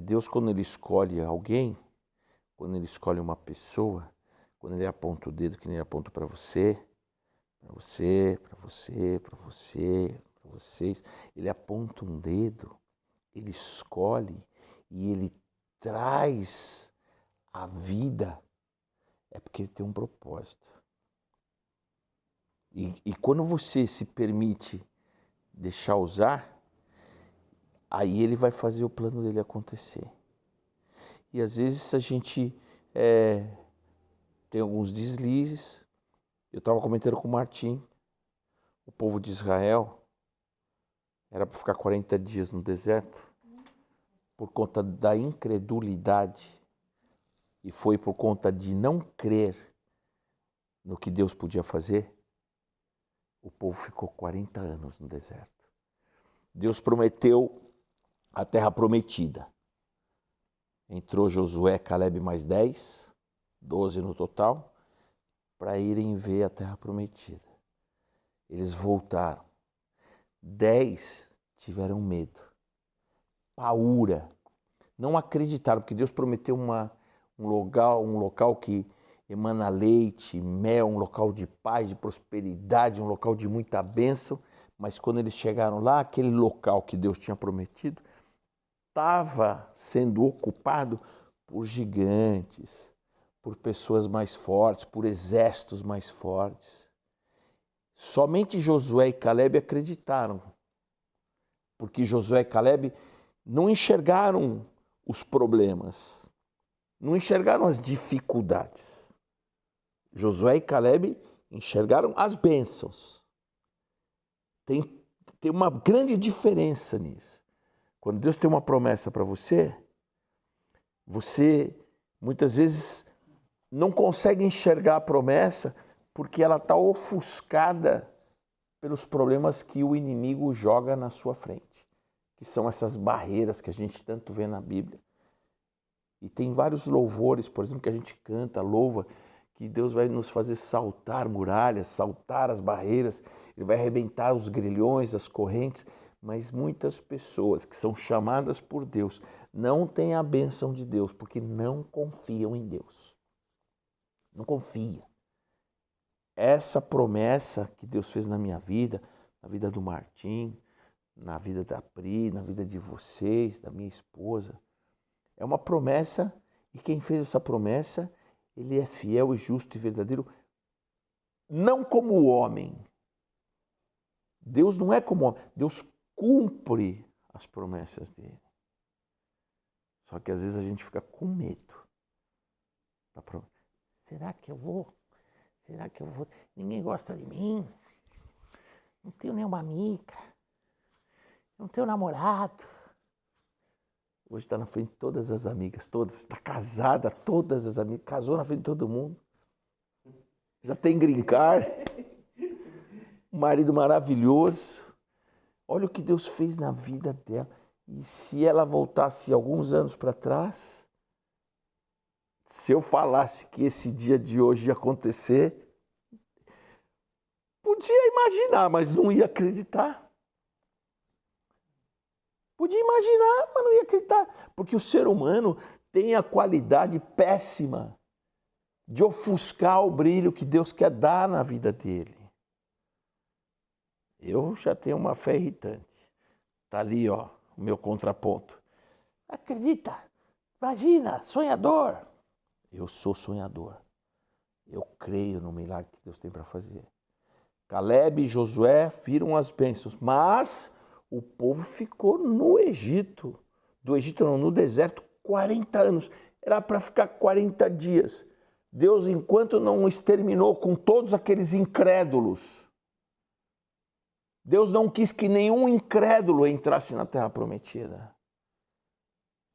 Deus, quando Ele escolhe alguém, quando Ele escolhe uma pessoa, quando Ele aponta o dedo, que nem Ele aponta para você, para você, para você, para você, para vocês, Ele aponta um dedo, Ele escolhe e Ele traz a vida, é porque Ele tem um propósito. E quando você se permite deixar usar, aí Ele vai fazer o plano dele acontecer. E às vezes a gente tem alguns deslizes. Eu estava comentando com o Martim, o povo de Israel era para ficar 40 dias no deserto por conta da incredulidade e foi por conta de não crer no que Deus podia fazer. O povo ficou 40 anos no deserto. Deus prometeu a terra prometida. Entrou Josué, Caleb mais 10, 12 no total, para irem ver a terra prometida. Eles voltaram. 10 tiveram medo. Paura. Não acreditaram, porque Deus prometeu um local que emana leite, mel, um local de paz, de prosperidade, um local de muita bênção. Mas quando eles chegaram lá, aquele local que Deus tinha prometido estava sendo ocupado por gigantes, por pessoas mais fortes, por exércitos mais fortes. Somente Josué e Caleb acreditaram, porque Josué e Caleb não enxergaram os problemas, não enxergaram as dificuldades. Josué e Caleb enxergaram as bênçãos. Tem uma grande diferença nisso. Quando Deus tem uma promessa para você, você muitas vezes não consegue enxergar a promessa porque ela está ofuscada pelos problemas que o inimigo joga na sua frente, que são essas barreiras que a gente tanto vê na Bíblia. E tem vários louvores, por exemplo, que a gente canta, louva, que Deus vai nos fazer saltar muralhas, saltar as barreiras, Ele vai arrebentar os grilhões, as correntes, mas muitas pessoas que são chamadas por Deus não têm a bênção de Deus porque não confiam em Deus. Não confia. Essa promessa que Deus fez na minha vida, na vida do Martim, na vida da Pri, na vida de vocês, da minha esposa, é uma promessa e quem fez essa promessa, ele é fiel e justo e verdadeiro, não como o homem. Deus não é como o homem, Deus cumpre as promessas dele. Só que às vezes a gente fica com medo. Será que eu vou? Será que eu vou? Ninguém gosta de mim. Não tenho nenhuma amiga. Não tenho namorado. Hoje está na frente de todas as amigas, todas. Está casada, todas as amigas. Casou na frente de todo mundo. Já tem green card. Um marido maravilhoso. Olha o que Deus fez na vida dela. E se ela voltasse alguns anos para trás, se eu falasse que esse dia de hoje ia acontecer, podia imaginar, mas não ia acreditar. Podia imaginar, mas não ia acreditar. Porque o ser humano tem a qualidade péssima de ofuscar o brilho que Deus quer dar na vida dele. Eu já tenho uma fé irritante. Está ali, ó, o meu contraponto. Acredita, imagina, sonhador. Eu sou sonhador. Eu creio no milagre que Deus tem para fazer. Caleb e Josué viram as bênçãos, mas o povo ficou no Egito. Do Egito não, no deserto, 40 anos. Era para ficar 40 dias. Deus, enquanto não exterminou com todos aqueles incrédulos, Deus não quis que nenhum incrédulo entrasse na terra prometida.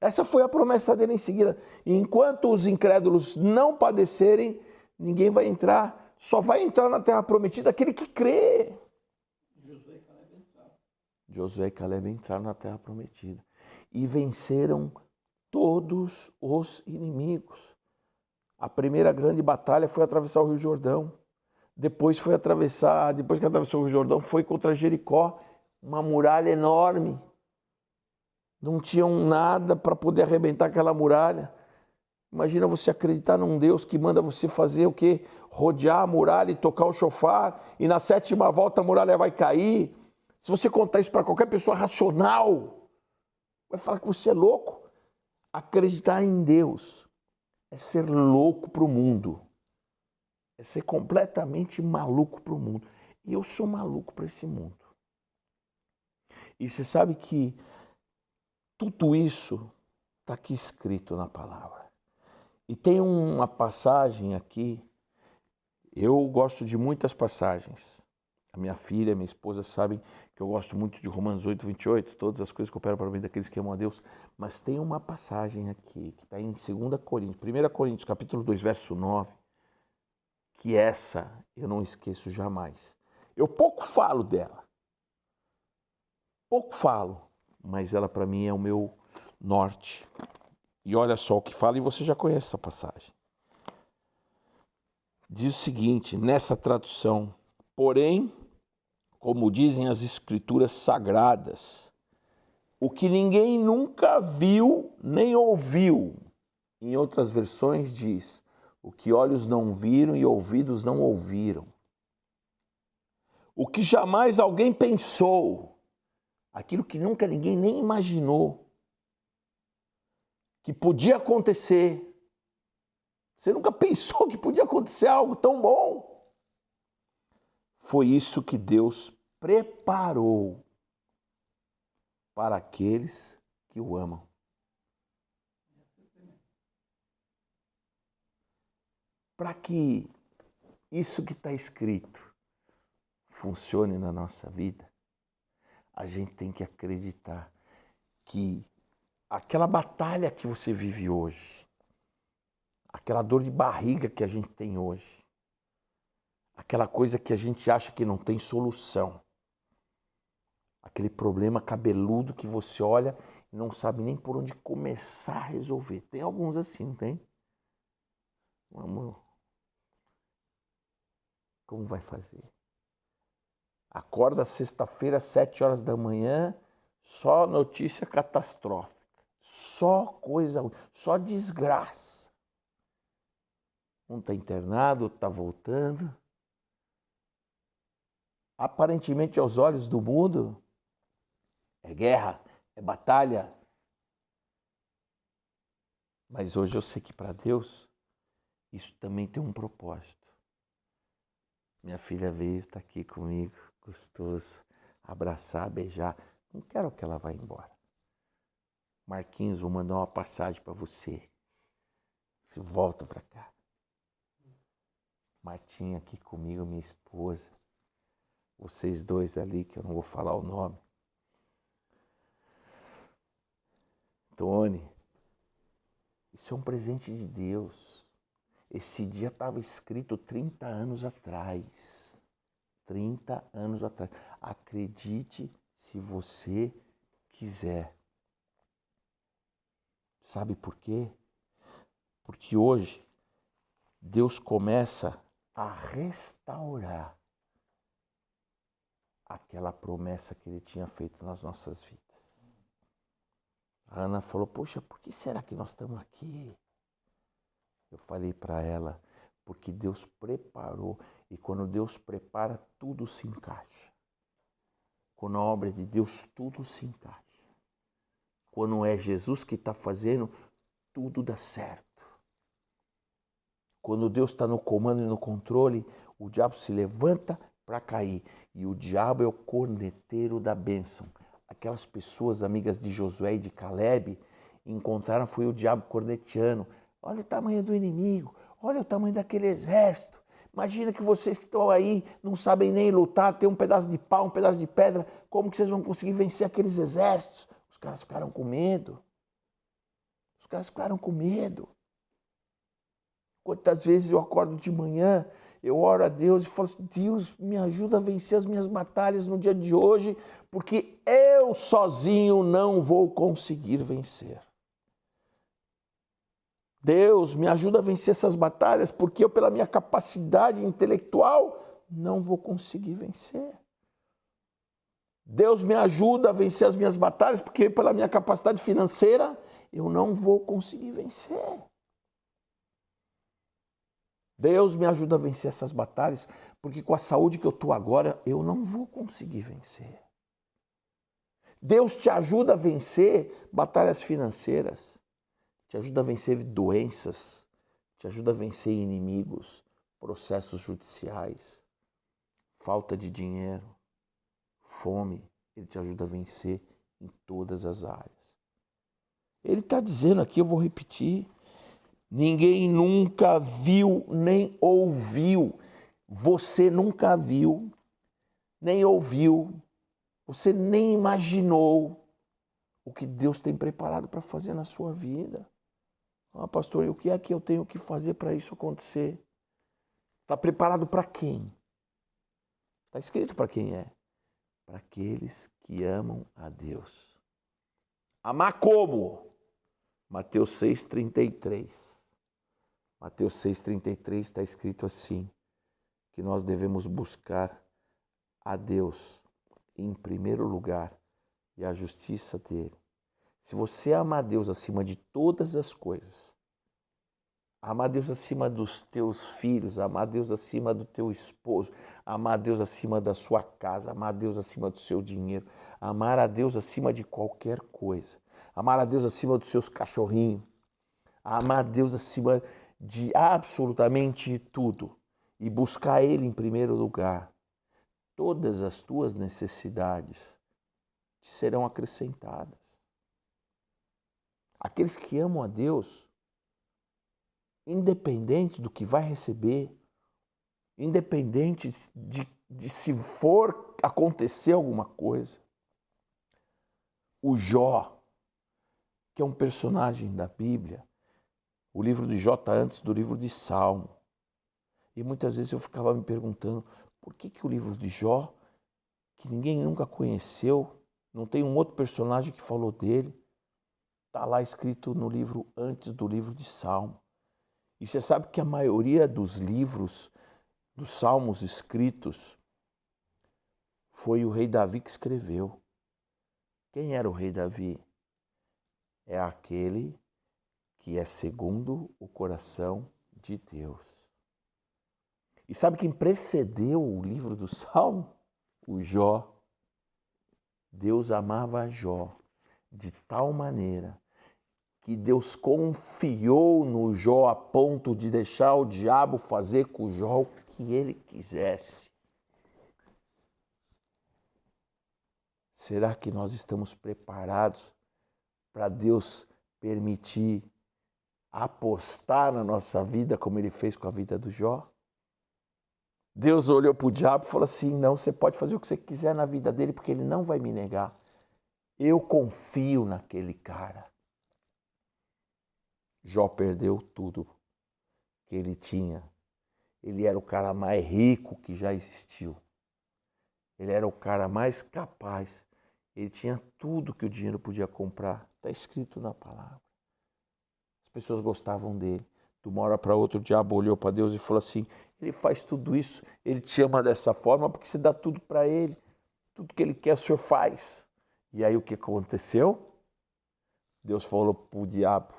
Essa foi a promessa dele em seguida. Enquanto os incrédulos não padecerem, ninguém vai entrar. Só vai entrar na terra prometida aquele que crê. Josué e Caleb entraram na terra prometida. E venceram todos os inimigos. A primeira grande batalha foi atravessar o Rio Jordão. Depois que atravessou o Rio Jordão, foi contra Jericó, uma muralha enorme. não tinham nada para poder arrebentar aquela muralha. Imagina você acreditar num Deus que manda você fazer o quê? Rodear a muralha e tocar o chofar, e na 7ª volta a muralha vai cair. Se você contar isso para qualquer pessoa racional, vai falar que você é louco. Acreditar em Deus é ser louco para o mundo. É ser completamente maluco para o mundo. E eu sou maluco para esse mundo. E você sabe que tudo isso está aqui escrito na palavra. E tem uma passagem aqui, eu gosto de muitas passagens. A minha filha, minha esposa sabem que eu gosto muito de Romanos 8, 28, todas as coisas que operam para o bem daqueles que amam a Deus. Mas tem uma passagem aqui, que está em 2 Coríntios, 1 Coríntios, capítulo 2, verso 9, que essa eu não esqueço jamais. Eu pouco falo dela, mas ela para mim é o meu norte. E olha só o que fala, e você já conhece essa passagem. Diz o seguinte, nessa tradução: porém, como dizem as escrituras sagradas, o que ninguém nunca viu nem ouviu. Em outras versões diz, o que olhos não viram e ouvidos não ouviram. O que jamais alguém pensou, aquilo que nunca ninguém nem imaginou que podia acontecer. Você nunca pensou que podia acontecer algo tão bom? Foi isso que Deus preparou para aqueles que o amam. Para que isso que está escrito funcione na nossa vida, a gente tem que acreditar que aquela batalha que você vive hoje, aquela dor de barriga que a gente tem hoje, aquela coisa que a gente acha que não tem solução, aquele problema cabeludo que você olha e não sabe nem por onde começar a resolver. Tem alguns assim, não tem? Vamos. Como vai fazer? Acorda sexta-feira, 7 horas da manhã, só notícia catastrófica, só coisa, só desgraça. Um está internado, outro está voltando. Aparentemente, aos olhos do mundo, é guerra, é batalha. Mas hoje eu sei que para Deus, isso também tem um propósito. Minha filha veio, está aqui comigo, gostoso, abraçar, beijar. Não quero que ela vá embora. Marquinhos, vou mandar uma passagem para você. Você volta para cá. Martinha aqui comigo, minha esposa. Vocês dois ali, que eu não vou falar o nome. Tony, isso é um presente de Deus. Esse dia estava escrito 30 anos atrás. 30 anos atrás. Acredite se você quiser. Sabe por quê? Porque hoje Deus começa a restaurar aquela promessa que Ele tinha feito nas nossas vidas. A Ana falou, poxa, por que será que nós estamos aqui? Eu falei para ela, porque Deus preparou, e quando Deus prepara, tudo se encaixa. Quando a obra é de Deus, tudo se encaixa. Quando é Jesus que está fazendo, tudo dá certo. Quando Deus está no comando e no controle, o diabo se levanta para cair. E o diabo é o corneteiro da bênção. Aquelas pessoas amigas de Josué e de Caleb encontraram, foi o diabo corneteando. Olha o tamanho do inimigo, olha o tamanho daquele exército. Imagina que vocês que estão aí não sabem nem lutar, tem um pedaço de pau, um pedaço de pedra, como que vocês vão conseguir vencer aqueles exércitos? Os caras ficaram com medo. Os caras ficaram com medo. Quantas vezes eu acordo de manhã, eu oro a Deus e falo assim, Deus, me ajuda a vencer as minhas batalhas no dia de hoje, porque eu sozinho não vou conseguir vencer. Deus, me ajuda a vencer essas batalhas, porque eu, pela minha capacidade intelectual, não vou conseguir vencer. Deus me ajuda a vencer as minhas batalhas, porque pela minha capacidade financeira eu não vou conseguir vencer. Deus me ajuda a vencer essas batalhas, porque com a saúde que eu estou agora, eu não vou conseguir vencer. Deus te ajuda a vencer batalhas financeiras, te ajuda a vencer doenças, te ajuda a vencer inimigos, processos judiciais, falta de dinheiro, fome. Ele te ajuda a vencer em todas as áreas. Ele está dizendo aqui, eu vou repetir, ninguém nunca viu nem ouviu. Você nunca viu, nem ouviu, você nem imaginou o que Deus tem preparado para fazer na sua vida. Ah, pastor, e o que é que eu tenho que fazer para isso acontecer? Está preparado para quem? Está escrito para quem é? Para aqueles que amam a Deus. Amar como? Mateus 6,33. Mateus 6,33 está escrito assim, que nós devemos buscar a Deus em primeiro lugar e a justiça dele. Se você amar Deus acima de todas as coisas, amar Deus acima dos teus filhos, amar Deus acima do teu esposo, amar Deus acima da sua casa, amar Deus acima do seu dinheiro, amar a Deus acima de qualquer coisa, amar a Deus acima dos seus cachorrinhos, amar a Deus acima de absolutamente tudo e buscar Ele em primeiro lugar, todas as tuas necessidades te serão acrescentadas. Aqueles que amam a Deus, independente do que vai receber, independente de se for acontecer alguma coisa. O Jó, que é um personagem da Bíblia, o livro de Jó está antes do livro de Salmo. E muitas vezes eu ficava me perguntando, por que o livro de Jó, que ninguém nunca conheceu, não tem um outro personagem que falou dele, está lá escrito no livro antes do livro de Salmo. E você sabe que a maioria dos livros, dos salmos escritos, foi o rei Davi que escreveu. Quem era o rei Davi? É aquele que é segundo o coração de Deus. E sabe quem precedeu o livro do Salmo? O Jó. Deus amava Jó de tal maneira que Deus confiou no Jó a ponto de deixar o diabo fazer com Jó o que ele quisesse. Será que nós estamos preparados para Deus permitir apostar na nossa vida como ele fez com a vida do Jó? Deus olhou para o diabo e falou assim, não, você pode fazer o que você quiser na vida dele porque ele não vai me negar. Eu confio naquele cara. Jó perdeu tudo que ele tinha. Ele era o cara mais rico que já existiu. Ele era o cara mais capaz. Ele tinha tudo que o dinheiro podia comprar. Está escrito na palavra. As pessoas gostavam dele. De uma hora para outra o diabo olhou para Deus e falou assim, ele faz tudo isso, ele te ama dessa forma porque você dá tudo para ele. Tudo que ele quer o senhor faz. E aí o que aconteceu? Deus falou para o diabo,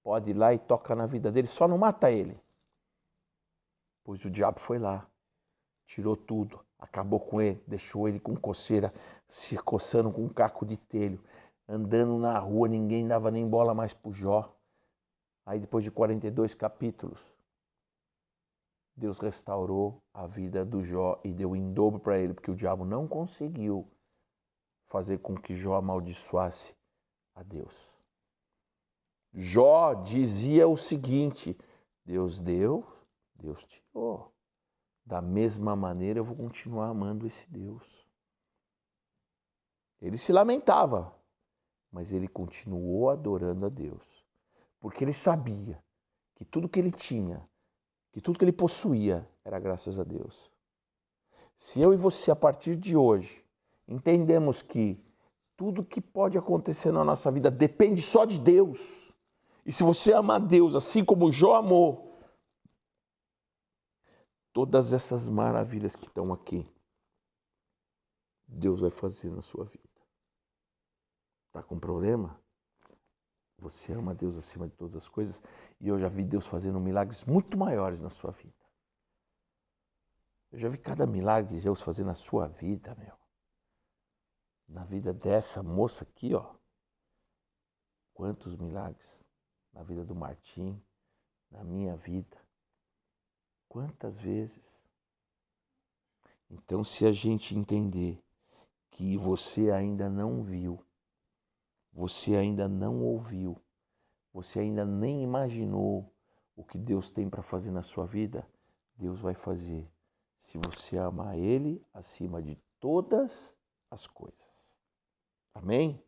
pode ir lá e toca na vida dele, só não mata ele. Pois o diabo foi lá, tirou tudo, acabou com ele, deixou ele com coceira, se coçando com um caco de telho, andando na rua, ninguém dava nem bola mais pro Jó. Aí depois de 42 capítulos, Deus restaurou a vida do Jó e deu em dobro para ele, porque o diabo não conseguiu fazer com que Jó amaldiçoasse a Deus. Jó dizia o seguinte, Deus deu, Deus tirou. Da mesma maneira eu vou continuar amando esse Deus. Ele se lamentava, mas ele continuou adorando a Deus. Porque ele sabia que tudo que ele tinha, que tudo que ele possuía era graças a Deus. Se eu e você, a partir de hoje, entendemos que tudo que pode acontecer na nossa vida depende só de Deus, e se você amar Deus assim como Jó amou, todas essas maravilhas que estão aqui Deus vai fazer na sua vida. Está com problema? Você ama Deus acima de todas as coisas e eu já vi Deus fazendo milagres muito maiores na sua vida. Eu já vi cada milagre de Deus fazendo na sua vida, meu. Na vida dessa moça aqui, ó. Quantos milagres na vida do Martim, na minha vida. Quantas vezes. Então, se a gente entender que você ainda não viu, você ainda não ouviu, você ainda nem imaginou o que Deus tem para fazer na sua vida, Deus vai fazer. Se você amar Ele acima de todas as coisas. Amém?